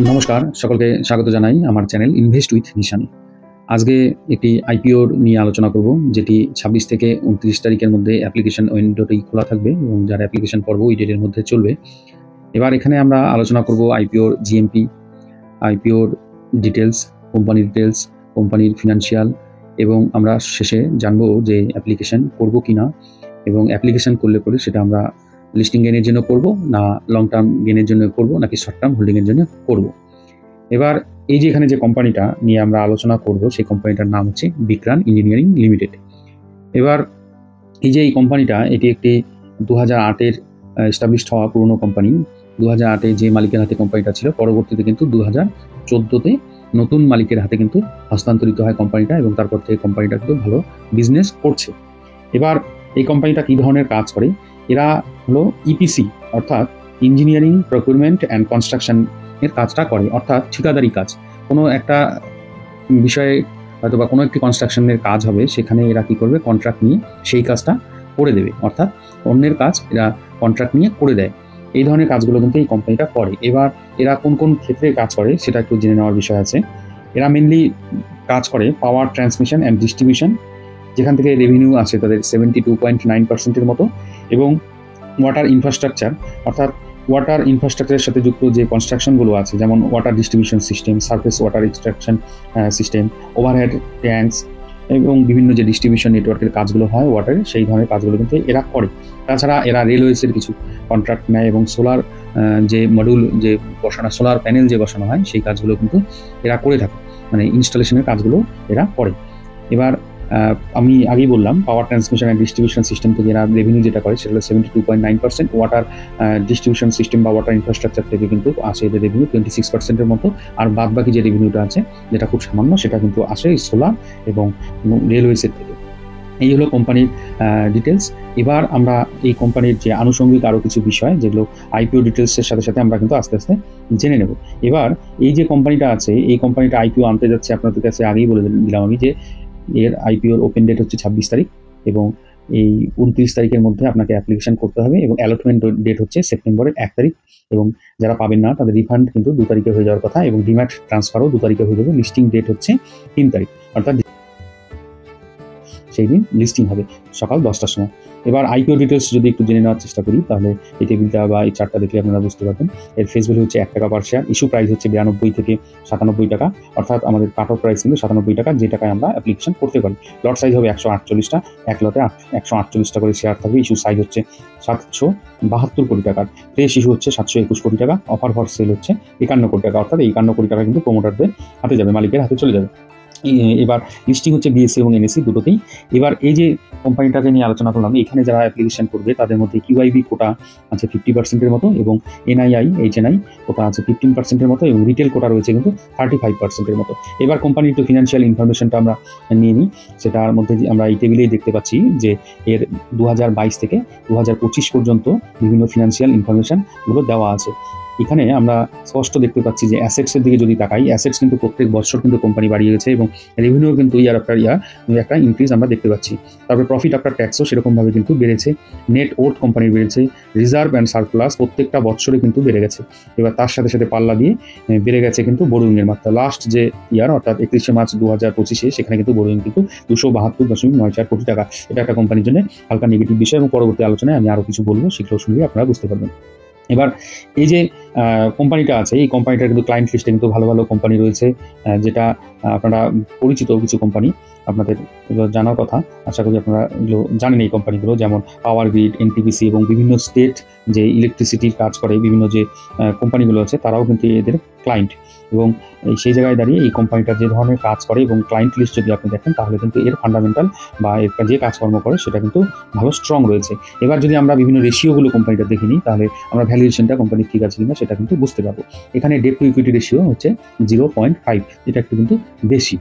নমস্কার, সকলকে স্বাগত জানাই আমার চ্যানেল ইনভেস্ট উইথ নিশানি। আজকে একটি আইপিওর নিয়ে আলোচনা করব, যেটি 26 থেকে 29 তারিখের মধ্যে অ্যাপ্লিকেশন উইন্ডোটি খোলা থাকবে এবং যার অ্যাপ্লিকেশন পর্ব ওই ডেটের মধ্যে চলবে। এবার এখানে আমরা আলোচনা করব আইপিওর জিএমপি, আইপিওর ডিটেলস, কোম্পানির ডিটেলস, কোম্পানির ফিনান্সিয়াল, এবং আমরা শেষে জানবো যে অ্যাপ্লিকেশন করব কি না, এবং অ্যাপ্লিকেশন করলে পরে সেটা আমরা লিস্টিং গেইনের জন্য করব না লং টার্ম গেইনের জন্য করব নাকি শর্ট টার্ম হোল্ডিংয়ের জন্য করব। এবার এই যে এখানে যে কোম্পানিটা নিয়ে আমরা আলোচনা করব সেই কোম্পানিটার নাম হচ্ছে বিক্রান ইঞ্জিনিয়ারিং লিমিটেড। এবার এই যে এই কোম্পানিটা, এটি একটি 2008-এর এস্টাবলিশড হওয়া পুরনো কোম্পানি। 2008-এ যে মালিকের হাতে কোম্পানিটা ছিল, পরবর্তীতে কিন্তু 2014-তে নতুন মালিকের হাতে কিন্তু হস্তান্তরিত হয় কোম্পানিটা, এবং তারপর থেকে কোম্পানিটা কিন্তু ভালো বিজনেস করছে। এবার এই কোম্পানিটা কী ধরনের কাজ করে? এরা হলো ইপিসি অর্থাৎ ইঞ্জিনিয়ারিং প্রকিউরমেন্ট অ্যান্ড কনস্ট্রাকশন এর কাজটা করে, অর্থাৎ ঠিকাদারি কাজ। কোনো একটা বিষয়ে হয়তো বা কোনো একটি কনস্ট্রাকশনের কাজ হবে, সেখানে এরা কী করবে, কন্ট্রাক্ট নিয়ে সেই কাজটা করে দেবে, অর্থাৎ অন্যের কাজ এরা কন্ট্রাক্ট নিয়ে করে দেয়। এই ধরনের কাজগুলো কিন্তু এই কোম্পানিটা করে। এবার এরা কোন কোন ক্ষেত্রে কাজ করে সেটা একটু জেনে নেওয়ার বিষয় আছে। এরা মেনলি কাজ করে পাওয়ার ট্রান্সমিশন অ্যান্ড ডিস্ট্রিবিউশন, যেখান থেকে রেভিনিউ আছে তাদের 72.9%-এর মতো, এবং ওয়াটার ইনফ্রাস্ট্রাকচার অর্থাৎ ওয়াটার ইনফ্রাস্ট্রাকচারের সাথে যুক্ত যে কনস্ট্রাকশনগুলো আছে, যেমন water distribution system, surface water extraction system, overhead tanks, এবং বিভিন্ন যে ডিস্ট্রিবিউশন নেটওয়ার্কের কাজগুলো হয় ওয়াটারের, সেই ধরনের কাজগুলো কিন্তু এরা করে। তাছাড়া এরা রেলওয়েজের কিছু কন্ট্রাক্ট নেয়, এবং সোলার যে মডিউল যে বসানো, সোলার প্যানেল যে বসানো হয় সেই কাজগুলো কিন্তু এরা করে থাকে, মানে ইনস্টলেশনের কাজগুলো এরা করে। এবার আমি আগেই বললাম power transmission and distribution system থেকে এরা রেভিনিউ যেটা করে সেটা হলো 72.9%। ওয়াটার ডিস্ট্রিবিউশন সিস্টেম বা ওয়াটার ইনফ্রাস্ট্রাকচার থেকে কিন্তু আসে এদের রেভিনিউ 26%-এর মতো। আর বাদ বাকি যে রেভিনিউটা আছে, যেটা খুব সামান্য, সেটা কিন্তু আসে সোলার এবং রেলওয়েজের থেকে। এই হলো কোম্পানির ডিটেলস। এবার আমরা এই কোম্পানির যে আনুষঙ্গিক আরও কিছু বিষয়, যেগুলো আইপিও ডিটেলসের সাথে সাথে আমরা কিন্তু আস্তে আস্তে জেনে নেব। এবার এই যে কোম্পানিটা আছে, এই কোম্পানিটা আইপিও আনতে যাচ্ছে, আপনাদের কাছে আগেই বলে দিলাম আমি যে এর আইপিওর ওপেন ডেট হচ্ছে 26 তারিখ, এবং এই 29 তারিখের মধ্যে আপনাকে অ্যাপ্লিকেশন করতে হবে, এবং অ্যালটমেন্ট ডেট হচ্ছে সেপ্টেম্বরের 1 তারিখ, এবং যারা পাবেন না তাদের রিফান্ড কিন্তু 2 তারিখে হয়ে যাওয়ার কথা, এবং ডিম্যাট ট্রান্সফারও 2 তারিখে হয়ে যাবে। লিস্টিং ডেট হচ্ছে 3 তারিখ, অর্থাৎ সেই দিন লিস্টিং হবে সকাল 10টার সময়। এবার আইপিও ডিটেলস যদি একটু জেনে নেওয়ার চেষ্টা করি, তাহলে এই টেবিলটা বা এই চার্টটা দেখলে আপনারা বুঝতে পারবেন। এর ফেস ভ্যালু হচ্ছে 1 টাকা পার শেয়ার, ইস্যু প্রাইস হচ্ছে 92 থেকে 97 টাকা, অর্থাৎ আমাদের কাট অফ প্রাইস কিন্তু 97 টাকা, যে টাকায় আমরা অ্যাপ্লিকেশন করতে পারি। লট সাইজ হবে 148টা, এক লটে 148টা করে শেয়ার থাকবে। ইস্যু সাইজ হচ্ছে 772 কোটি টাকার, ফ্রেশ ইস্যু হচ্ছে 721 কোটি টাকা, অফার ফর সেল হচ্ছে 51 কোটি টাকা, অর্থাৎ এই 51 কোটি টাকা কিন্তু প্রমোটারদের হাতে যাবে, মালিকের হাতে চলে যাবে। এবার লিস্টিং হচ্ছে বিএসসি এবং এনএসসি দুটোতেই। এবার এই যে কোম্পানিটাকে নিয়ে আলোচনা করলাম, এখানে যারা অ্যাপ্লিকেশন করবে তাদের মধ্যে কিউআইবি কোটা আছে 50%-এর মতো, এবং এনআইআই এইচএনআই কোটা আছে 15%-এর মতো, এবং রিটেল কোটা রয়েছে কিন্তু 35%-এর মতো। এবার কোম্পানির একটু ফিনান্সিয়াল ইনফরমেশনটা আমরা নিয়ে নিই। সেটার মধ্যে আমরা এই টেবিলেই দেখতে পাচ্ছি যে এর 2022 থেকে 2025 পর্যন্ত বিভিন্ন ফিনান্সিয়াল ইনফরমেশনগুলো দেওয়া আছে। এখানে আমরা স্পষ্ট দেখতে পাচ্ছি যে অ্যাসেটসের দিকে যদি তাকাই, অ্যাসেটস কিন্তু প্রত্যেক বছর কিন্তু কোম্পানি বাড়িয়ে গেছে, এবং রেভিনিউ কিন্তু ইয়ার আফটার ইয়ার একটা ইনক্রিজ আমরা দেখতে পাচ্ছি। তারপরে প্রফিট আফটার ট্যাক্সও সেরকমভাবে কিন্তু বেড়েছে, নেট ওর্থ কোম্পানির বেড়েছে, রিজার্ভ অ্যান্ড সারপ্লাস প্রত্যেকটা বছরে কিন্তু বেড়ে গেছে। এবার তার সাথে সাথে পাল্লা দিয়ে বেড়ে গেছে কিন্তু বোরোইংয়ের মাত্রা। লাস্ট যে ইয়ার অর্থাৎ 31শে মার্চ 2025-এ সেখানে কিন্তু বোরোইং কিন্তু 272.94 কোটি টাকা। এটা একটা কোম্পানির জন্য হালকা নেগেটিভ বিষয়, এবং পরবর্তী আলোচনায় আমি আরও কিছু বলবো, সেগুলো শুনলে আপনারা বুঝতে পারবেন। এবার এই যে কোম্পানিটা আছে, এই কোম্পানিটার কিন্তু ক্লায়েন্ট লিস্টে কিন্তু ভালো ভালো কোম্পানি রয়েছে, যেটা আপনারা পরিচিত কিছু কোম্পানি আপনাদের জানার কথা। আশা করি আপনারা এগুলো জানেন এই কোম্পানিগুলো, যেমন পাওয়ার গ্রিড, এনটিপিসি, এবং বিভিন্ন স্টেট যে ইলেকট্রিসিটির কাজ করে বিভিন্ন যে কোম্পানিগুলো আছে, তারাও কিন্তু এদের ক্লায়েন্ট। এবং সেই জায়গায় দাঁড়িয়ে এই কোম্পানিটার যে ধরনের কাজ করে এবং ক্লায়েন্ট লিস্ট যদি আপনি দেখেন, তাহলে কিন্তু এর ফান্ডামেন্টাল বা এর যে কাজকর্ম করে সেটা কিন্তু ভালো স্ট্রং রয়েছে। এবার যদি আমরা বিভিন্ন রেশিওগুলো কোম্পানিটা দেখে নিই, তাহলে আমরা ভ্যালুয়েশনটা কোম্পানি ঠিক আছে কিনা সেটা কিন্তু বুঝতে পারবো। এখানে ডেট টু ইকুইটি রেশিও হচ্ছে 0.5, এটা একটু কিন্তু বেশি।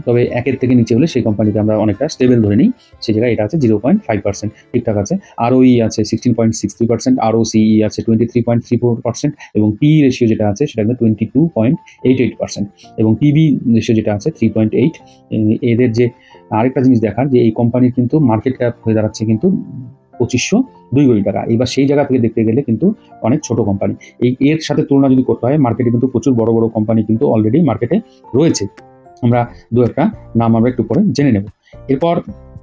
তবে 1-এর থেকে নিচে হলে সেই কোম্পানিকে আমরা অনেকটা স্টেবল ধরে নিই, সেই জায়গায় এটা আছে 0.5%, ঠিকঠাক আছে। আরওই আছে 16.63%, আরওসিই আছে 23.34%, এবং পি রেশিও যেটা আছে সেটা কিন্তু 22.88%, এবং পিবি রেশিও যেটা আছে 3.8। এদের যে আরেকটা জিনিস দেখার, যে এই কোম্পানির কিন্তু মার্কেট ক্যাপ হয়ে দাঁড়াচ্ছে কিন্তু 2,202 কোটি টাকা। এবার সেই জায়গা থেকে দেখতে গেলে কিন্তু অনেক ছোট কোম্পানি। এর সাথে তুলনা যদি করতে হয়, মার্কেটে কিন্তু প্রচুর বড় বড় কোম্পানি কিন্তু অলরেডি মার্কেটে রয়েছে। আমরা দু একটা নাম আমরা একটু পরে জেনে নেব। এরপর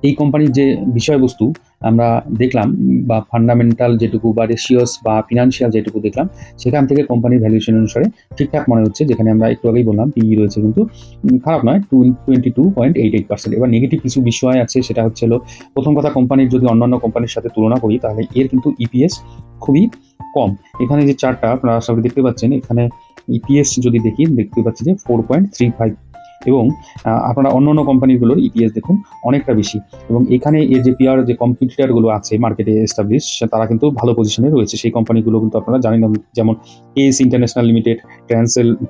এই কোম্পানির যে বিষয়বস্তু আমরা দেখলাম, বা ফান্ডামেন্টাল যেটুকু বা রেশিওস বা ফিনান্সিয়াল যেটুকু দেখলাম, সেখান থেকে কোম্পানির ভ্যালুয়েশন অনুসারে ঠিকঠাক মনে হচ্ছে। যেখানে আমরা একটু আগেই বললাম পিই রয়েছে কিন্তু খারাপ নয়, 22.88%। এবার নেগেটিভ কিছু বিষয় আছে, সেটা হচ্ছে প্রথম কথা, কোম্পানির যদি অন্যান্য কোম্পানির সাথে তুলনা করি তাহলে এর কিন্তু ইপিএস খুবই কম। এখানে যে চার্টটা আপনারা আশা করি দেখতে পাচ্ছেন, এখানে ইপিএস যদি দেখতে পাচ্ছি যে 4.35, এবং আপনারা অন্য কোম্পানিগুলোর ইপিএস দেখুন অনেকটা বেশি। এবং এখানে এর যে পিয়ার যে কম্পিটিটরগুলো আছে মার্কেটে এস্টাবলিশ, তারা কিন্তু ভালো পজিশনে রয়েছে। সেই কোম্পানিগুলো কিন্তু আপনারা জানেন, যেমন S International Limited,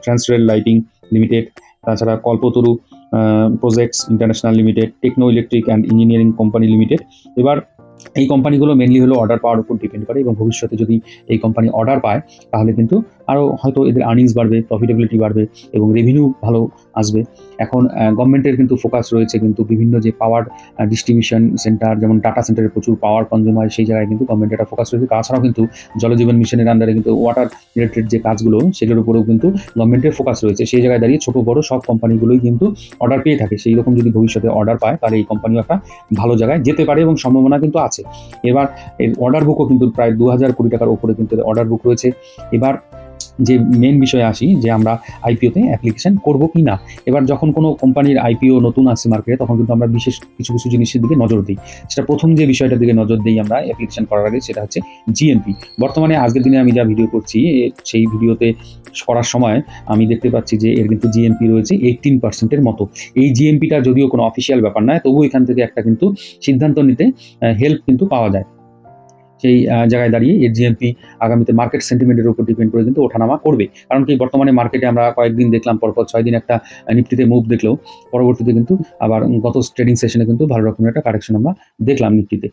Transrail Lighting Limited, তাছাড়া Kalpataru Projects International Limited, Techno Electric and Engineering Company Limited. এবার এই কোম্পানিগুলো মেনলি অর্ডার পাওয়ার উপর ডিপেন্ড করে, এবং ভবিষ্যতে যদি এই কোম্পানি অর্ডার পায় তাহলে কিন্তু আরও হয়তো এদের আর্নিংস বাড়বে, প্রফিটেবিলিটি বাড়বে এবং রেভিনিউ ভালো আসবে। এখন গভর্নমেন্টের কিন্তু ফোকাস রয়েছে কিন্তু বিভিন্ন যে পাওয়ার ডিস্ট্রিবিউশন সেন্টার, যেমন ডাটা সেন্টারে প্রচুর পাওয়ার কনজিউম হয়, সেই জায়গায় কিন্তু গভর্নমেন্টের একটা ফোকাস রয়েছে। তাছাড়াও কিন্তু জলজীবন মিশনের আন্ডারে কিন্তু ওয়াটার রিলেটেড যে কাজগুলো, সেগুলোর উপরেও কিন্তু গভর্নমেন্টের ফোকাস রয়েছে। সেই জায়গায় দাঁড়িয়ে ছোটো বড়ো সব কোম্পানিগুলোই কিন্তু অর্ডার পেয়ে থাকে। সেই রকম যদি ভবিষ্যতে অর্ডার পায় তাহলে এই কোম্পানিও একটা ভালো জায়গায় যেতে পারে এবং সম্ভাবনা কিন্তু আছে। এবার এর অর্ডার বুকও কিন্তু প্রায় 2,000 কোটি টাকার উপরে কিন্তু অর্ডার বুক রয়েছে। এবার যে মেন বিষয়ে আসি, যে আমরা আইপিওতে অ্যাপ্লিকেশন করব কি না। এবার যখন কোনো কোম্পানির আইপিও নতুন আসছে মার্কেটে, তখন কিন্তু আমরা বিশেষ কিছু কিছু জিনিসের দিকে নজর দিই। সেটা প্রথম যে বিষয়টার দিকে নজর দিই আমরা অ্যাপ্লিকেশন করার আগে, সেটা হচ্ছে জিএমপি। বর্তমানে আজকের দিনে আমি যা ভিডিও করছি, সেই ভিডিওতে করার সময় আমি দেখতে পাচ্ছি যে এর কিন্তু জিএমপি রয়েছে 18%-এর মতো। এই জিএমপিটা যদিও কোনো অফিসিয়াল ব্যাপার নয়, তবুও এখান থেকে একটা কিন্তু সিদ্ধান্ত নিতে হেল্প কিন্তু পাওয়া যায়। সেই জায়গায় দাঁড়িয়ে এর জিএমপি আগামীতে মার্কেট সেন্টিমেন্টের উপর ডিপেন্ড করে কিন্তু ওঠানামা করবে। কারণ কি, বর্তমানে মার্কেটে আমরা কয়েকদিন দেখলাম, পরপর 6 দিন একটা নিফটিতে মুভ দেখলেও পরবর্তীতে কিন্তু আবার গত ট্রেডিং সেশনে কিন্তু ভালো রকমের একটা কারেকশন আমরা দেখলাম, নিফটিতে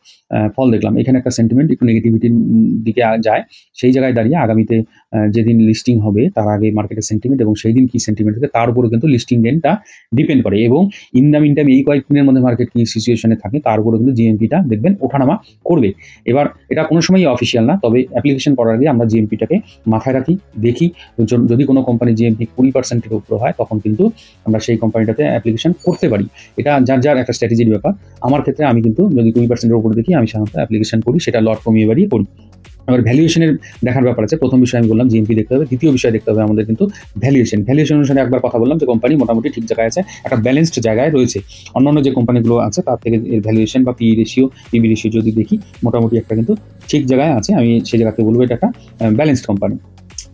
ফল দেখলাম। এখানে একটা সেন্টিমেন্ট একটু নেগেটিভিটির দিকে যায়। সেই জায়গায় দাঁড়িয়ে আগামীতে যেদিন লিস্টিং হবে তার আগে মার্কেটের সেন্টিমেন্ট এবং সেই দিন কী সেন্টিমেন্ট থাকে তার উপরে কিন্তু লিস্টিং ডেটটা ডিপেন্ড করে। এবং ইন দ্য মিন টাইম এই কয়েকদিনের মধ্যে মার্কেট কী সিচুয়েশনে থাকে তার উপরে কিন্তু জিএমপিটা দেখবেন ওঠানামা করবে। এবার এটা কোনো সময়ই অফিসিয়াল না, তবে অ্যাপ্লিকেশন করার আগে আমরা জিএমপিটাকে মাথায় রাখি, দেখি। যদি কোনো কোম্পানি জিএমপি 20%-এর উপরে হয়, তখন কিন্তু আমরা সেই কোম্পানিটাতে অ্যাপ্লিকেশন করতে পারি। এটা যার যার একটা স্ট্র্যাটেজির ব্যাপার। আমার ক্ষেত্রে আমি কিন্তু যদি 20%-এর উপরে দেখি, আমি সাধারণত অ্যাপ্লিকেশন করি, সেটা লট কমিয়ে বাড়িয়ে করি। আবার ভ্যালুয়েশনের দেখার ব্যাপার আছে। প্রথম বিষয় আমি বললাম জিএমপি দেখতে হবে, দ্বিতীয় বিষয় দেখতে হবে আমাদের কিন্তু ভ্যালুয়েশন অনুসারে একবার কথা বললাম যে কোম্পানি মোটামুটি ঠিক জায়গায় আছে, একটা ব্যালেন্সড জায়গায় রয়েছে। অন্যান্য যে কোম্পানিগুলো আছে তার থেকে এর ভ্যালুয়েশন বা পিবি রেশিও যদি দেখি, মোটামুটি একটা কিন্তু ঠিক জায়গায় আছে। আমি সেই জায়গাতে বলবো এটা একটা ব্যালেন্সড কোম্পানি।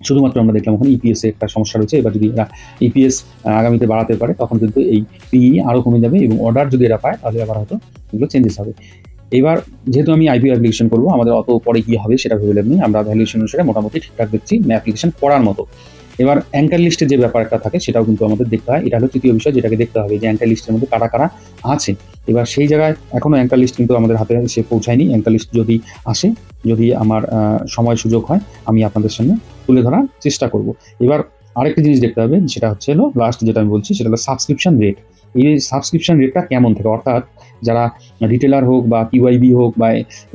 শুধুমাত্র আমরা দেখলাম ওখানে ইপিএস একটা সমস্যা রয়েছে। এবার যদি এরা ইপিএস আগামীতে বাড়াতে পারে, তখন কিন্তু এই পিই আরও কমে যাবে এবং অর্ডার যদি এরা পায় তাহলে আবার হয়তো এগুলো চেঞ্জেস হবে। এবার যেহেতু আমি আইপিও অ্যাপ্লিকেশন করবো, আমাদের অত পরে কী হবে সেটা ভেবে নেই, আমরা ভ্যালুয়েশন অনুসারে মোটামুটি ঠিকঠাক দেখছি অ্যাপ্লিকেশন করার মতো। এবার অ্যাঙ্কার লিস্টের যে ব্যাপারটা থাকে সেটাও কিন্তু আমাদের দেখতে হয়। এটা হলো তৃতীয় বিষয় যেটাকে দেখতে হবে, যে অ্যাঙ্কার লিস্টের মধ্যে কারা কারা আছে। এবার সেই জায়গায় এখনও অ্যাঙ্কার লিস্ট কিন্তু আমাদের হাতে এসে পৌঁছায়নি। অ্যাঙ্কার লিস্ট যদি আসে, যদি আমার সময় সুযোগ হয়, আমি আপনাদের সামনে তুলে ধরার চেষ্টা করব। এবার আরেকটি জিনিস দেখতে হবে, সেটা হচ্ছে লাস্ট যেটা আমি বলছি, সেটা হলো সাবস্ক্রিপশন রেট। এই সাবস্ক্রিপশন রেটটা কেমন থাকে, অর্থাৎ যারা রিটেলার হোক বা কিউআইবি হোক বা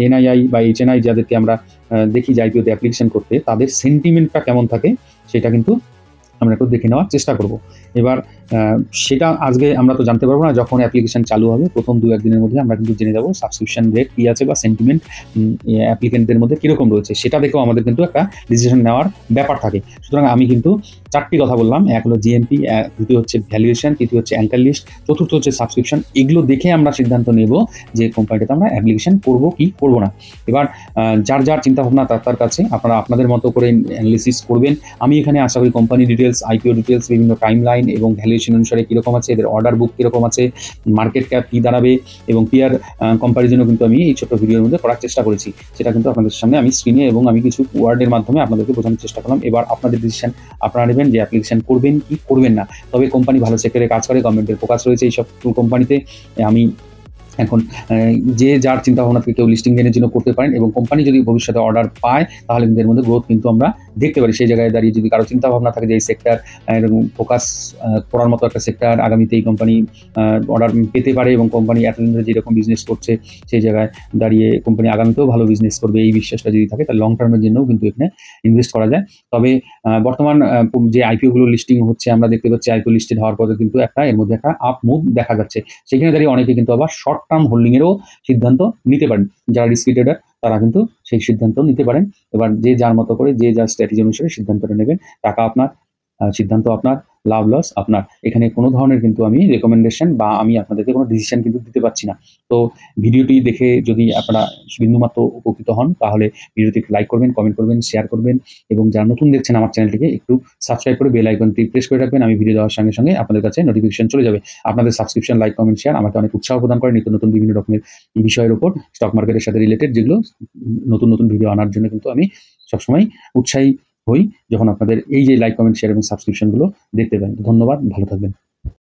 এনআইআই বা এইচএনআই যাদেরকে আমরা দেখি যে আইপিওতে অ্যাপ্লিকেশন করতে, তাদের সেন্টিমেন্টটা কেমন থাকে সেটা কিন্তু আমরা একটু দেখে নেওয়ার চেষ্টা করব। এবার সেটা আজকে আমরা তো জানতে পারবো না, যখন অ্যাপ্লিকেশন চালু হবে প্রথম 2-1 দিনের মধ্যে আমরা কিন্তু জেনে যাবো সাবস্ক্রিপশন রেট কী আছে বা সেন্টিমেন্ট অ্যাপ্লিকেন্টদের মধ্যে কীরকম রয়েছে। সেটা দেখেও আমাদের কিন্তু একটা ডিসিশন নেওয়ার ব্যাপার থাকে। সুতরাং আমি কিন্তু 4টি কথা বললাম, এক হলো জিএমপি, দ্বিতীয় হচ্ছে ভ্যালুয়েশন, তৃতীয় হচ্ছে অ্যাঙ্কার লিস্ট, চতুর্থ হচ্ছে সাবস্ক্রিপশন। এগুলো দেখে আমরা সিদ্ধান্ত নেব যে কোম্পানিটাতে আমরা অ্যাপ্লিকেশন করব কি করব না। এবার যার যার চিন্তাভাবনা তার কাছে, আপনারা আপনাদের মতো করে অ্যানালিসিস করবেন। আমি এখানে আশা করি কোম্পানি ডিটেলস, আইপিও ডিটেলস, বিভিন্ন টাইম লাইন এবং ভ্যালুয়েশন অনুসারে কীরকম আছে, এদের অর্ডার বুক কীরকম আছে, মার্কেট ক্যাপ কী দাঁড়াবে এবং পিয়ার কম্পারিজনও কিন্তু আমি এই ছোট্ট ভিডিওর মধ্যে করার চেষ্টা করেছি। সেটা কিন্তু আপনাদের সামনে আমি স্ক্রিনে এবং আমি কিছু ওয়ার্ডের মাধ্যমে আপনাদেরকে বোঝানোর চেষ্টা করলাম। এবার আপনাদের ডিসিশন আপনারা নেবেন যে অ্যাপ্লিকেশন করবেন কি করবেন না। তবে কোম্পানি ভালো সেক্টরে কাজ করে, গভর্নমেন্টের ফোকাস রয়েছে এইসব কোম্পানিতে। আমি এখন যে যার চিন্তাভাবনা থেকে কেউ লিস্টিং গেইনের জন্য করতে পারেন, এবং কোম্পানি যদি ভবিষ্যতে অর্ডার পায় তাহলে কিন্তু এর মধ্যে গ্রোথ কিন্তু আমরা দেখতে পারি। সেই জায়গায় দাঁড়িয়ে যদি কারো চিন্তাভাবনা থাকে যে এই সেক্টর এরকম ফোকাস করার মতো একটা সেক্টর, আগামীতে এই কোম্পানি অর্ডার পেতে পারে এবং কোম্পানি এতদিন ধরে যেরকম বিজনেস করছে সেই জায়গায় দাঁড়িয়ে কোম্পানি আগামীতেও ভালো বিজনেস করবে, এই বিশ্বাসটা যদি থাকে তাহলে লং টার্মের জন্যও কিন্তু এখানে ইনভেস্ট করা যায়। তবে বর্তমান যে আইপিওগুলো লিস্টিং হচ্ছে আমরা দেখতে পাচ্ছি, আইপিও লিস্টেড হওয়ার পরে কিন্তু এর মধ্যে একটা আপ মুভ দেখা যাচ্ছে। সেখানে দাঁড়িয়ে অনেকে কিন্তু আবার শর্ট টার্ম হোল্ডিংয়েরও সিদ্ধান্ত নিতে পারেন। যারা রিস্কি ট্রেডার তারা কিন্তু সেই সিদ্ধান্ত নিতে পারেন। এবার যে যার মতো করে যে যার স্ট্র্যাটেজি অনুসারে সিদ্ধান্তটা নেবেন। টাকা আপনার, সিদ্ধান্ত আপনার, লাভ লস আপনার। এখানে কোনো ধরনের কিন্তু আমি রেকমেন্ডেশন বা আমি আপনাদেরকে কোনো ডিসিশন কিন্তু দিতে পারছি না। তো ভিডিওটি দেখে যদি আপনারা বিন্দুমাত্র উপকৃত হন তাহলে ভিডিওটি লাইক করবেন, কমেন্ট করবেন, শেয়ার করবেন, এবং যারা নতুন দেখছেন আমার চ্যানেলটিকে একটু সাবস্ক্রাইব করে বেল আইকনটি প্রেস করে রাখবেন। আমি ভিডিও দেওয়ার সঙ্গে সঙ্গে আপনাদের কাছে নোটিফিকেশন চলে যাবে। আপনাদের সাবস্ক্রিপশন, লাইক, কমেন্ট, শেয়ার আমাকে অনেক উৎসাহ প্রদান করে নিত্য নতুন বিভিন্ন রকমের বিষয়ের উপর, স্টক মার্কেটের সাথে রিলেটেড যেগুলো নতুন নতুন ভিডিও আনার জন্য কিন্তু আমি সবসময় উৎসাহী হই যখন আপনাদের এই যে লাইক, কমেন্ট, শেয়ার এবং সাবস্ক্রিপশনগুলো দেখতে পান। ধন্যবাদ, ভালো থাকবেন।